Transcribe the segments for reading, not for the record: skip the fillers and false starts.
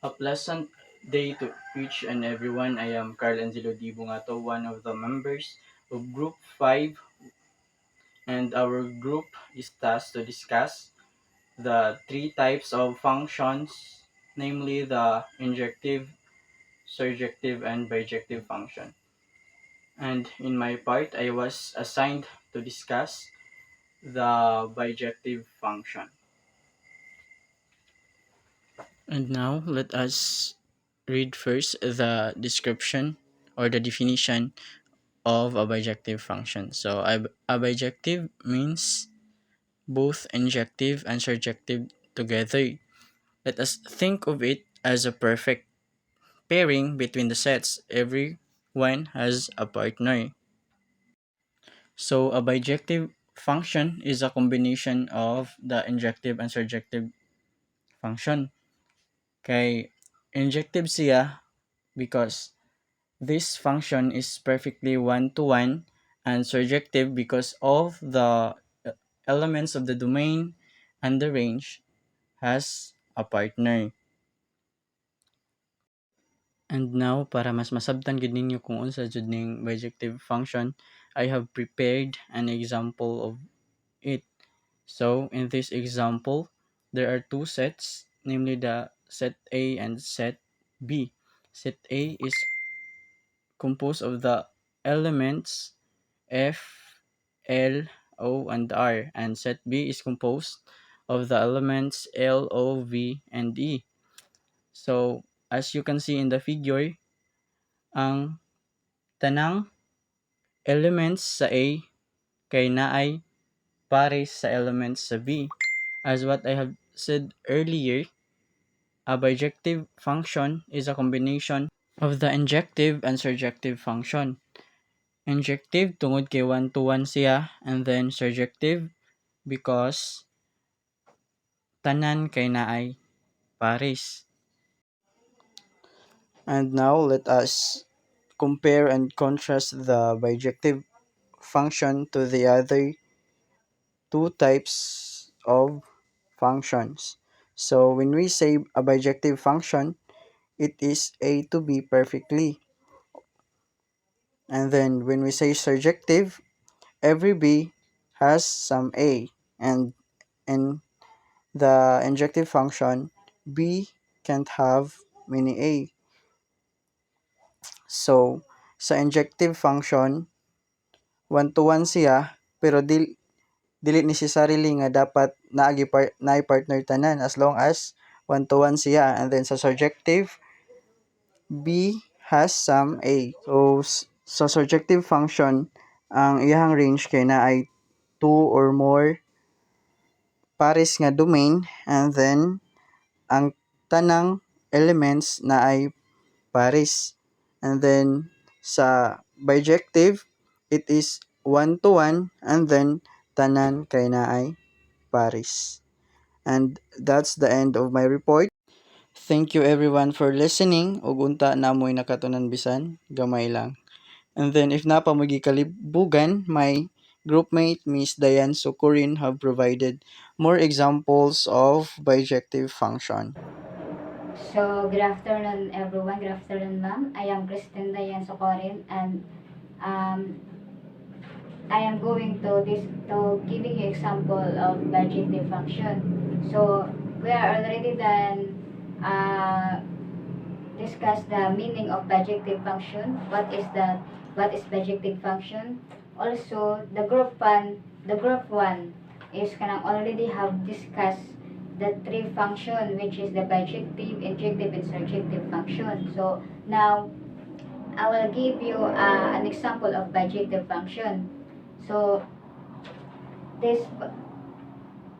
A pleasant day to each and everyone. I am Carl Angelo Di Bungato, one of the members of Group 5, and our group is tasked to discuss the three types of functions, namely the injective, surjective, and bijective function. And in my part, I was assigned to discuss the bijective function. And now let us read first the description or the definition of a bijective function. So a bijective means both injective and surjective together. Let us think of it as a perfect pairing between the sets. Every one has a partner. So a bijective function is a combination of the injective and surjective function. Kay injective siya because this function is perfectly one-to-one, and surjective because of the elements of the domain and the range has a partner. And now, para mas masabtan gid ninyo kung unsa jud ning bijective function, I have prepared an example of it. So, in this example, there are two sets, namely the set A and set B. Set A is composed of the elements F, L, O, and R, and set B is composed of the elements L, O, V, and E. So, as you can see in the figure, ang tanang elements sa A kay naay pares sa elements sa B. As what I have said earlier, a bijective function is a combination of the injective and surjective function. Injective tungod kay one-to-one siya, and then surjective because tanan kay naay pares. And now let us compare and contrast the bijective function to the other two types of functions. So when we say a bijective function, it is A to B perfectly. And then when we say surjective, every B has some A. And in the injective function, B can't have many A. So sa injective function, one-to-one siya, pero dili necessarily nga dapat naay partner tanan as long as one-to-one siya. And then sa surjective, B has some A. So sa surjective function, ang iyang range kay na ay two or more pares nga domain, and then ang tanang elements na ay pares. And then sa bijective, it is one to one, and then tanan kay na ay pares. And that's the end of my report. Thank you everyone for listening. Ug unta namoy nakatunan bisan gamay lang. And then if napa mo gikalibugan, my groupmate Miss Diane Socorin have provided more examples of bijective function. So, good afternoon, everyone. Good afternoon, ma'am. I am Kristen Dayan Socorin, and um, I am going to giving you example of budgeting function. So, we are already done discuss the meaning of budgeting function. What is budgeting function? Also, the group one is kind already have discussed the three function, which is the bijective, injective, and surjective function. So now I will give you an example of bijective function. So this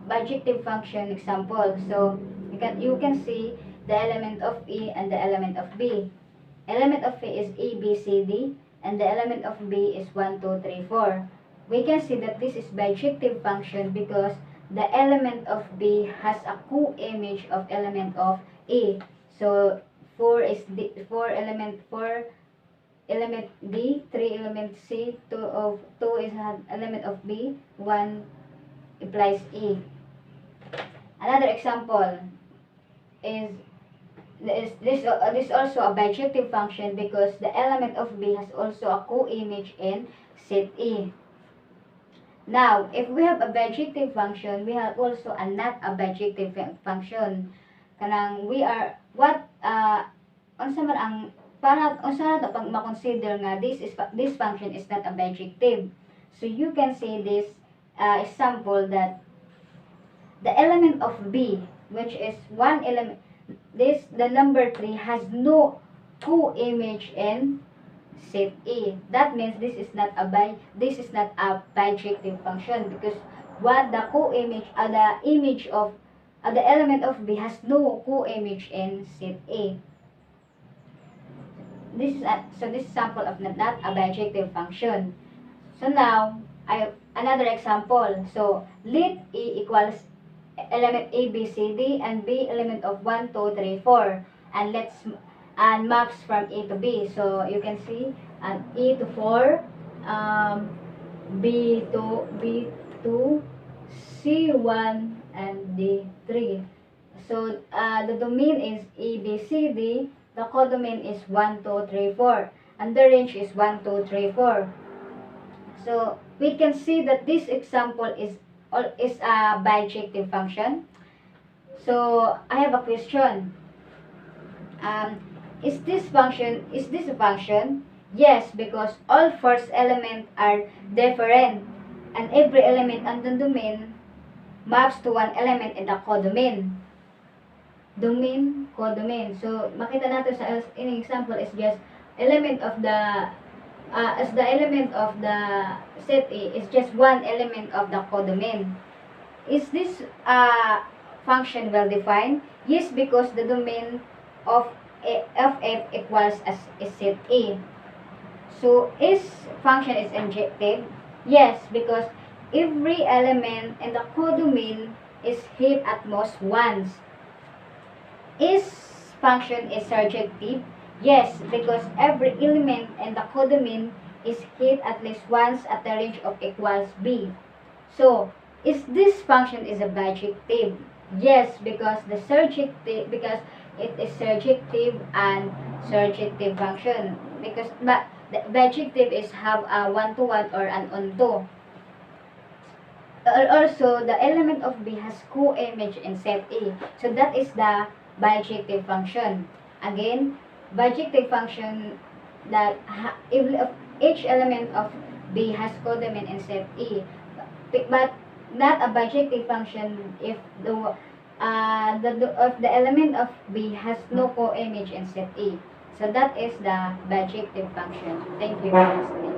bijective function example. So you can see the element of E and the element of B. Element of A is A, B, C, D, and the element of B is 1, 2, 3, 4. We can see that this is bijective function because the element of B has a co-image of element of A. So 4 is D, 4 element D, 3 element C, 2 is an element of B, 1 implies E. Another example is This also a bijective function because the element of B has also a co-image in set E. Now, if we have a bijective function, we have also a not a bijective function. Kanang we are what unsa man ang para unsa na pag ma-consider nga this function is not a bijective. So you can say this example that the element of B, which is one element, the number 3 has no co-image in set A. That means this is not a bijective function because what the co-image the image of the element of B has no co-image in set A. This is sample of not a bijective function. So now another example. So let A equals element A, B, C, D, and B element of 1, 2, 3, 4. And maps from A to B. So you can see A to 4, B to C1, and D3. So the domain is A, B, C, D. The codomain is 1, 2, 3, 4. And the range is 1, 2, 3, 4. So we can see that this example is a bijective function. So I have a question. Um, is this a function? Yes, because all first elements are different, and every element on the domain maps to one element in the codomain. Domain, codomain. So makita natin sa in example is just element of the as the element of the set A is just one element of the codomain. Is this function well defined? Yes, because the domain of f equals as is set A. So is function is injective? Yes, because every element in the codomain is hit at most once. Is function is surjective? Yes, because every element in the codomain is hit at least once at the range of equals b. So, is this function is a bijective? Yes, because because it is surjective and surjective function. Because but the bijective is have a one-to-one or an onto. Also, the element of B has co-image in set A. So that is the bijective function. Again, bijective function that if each element of B has codomain in set E, but not a bijective function if the element of B has no co-image in set E. So that is the bijective function. Thank you for listening.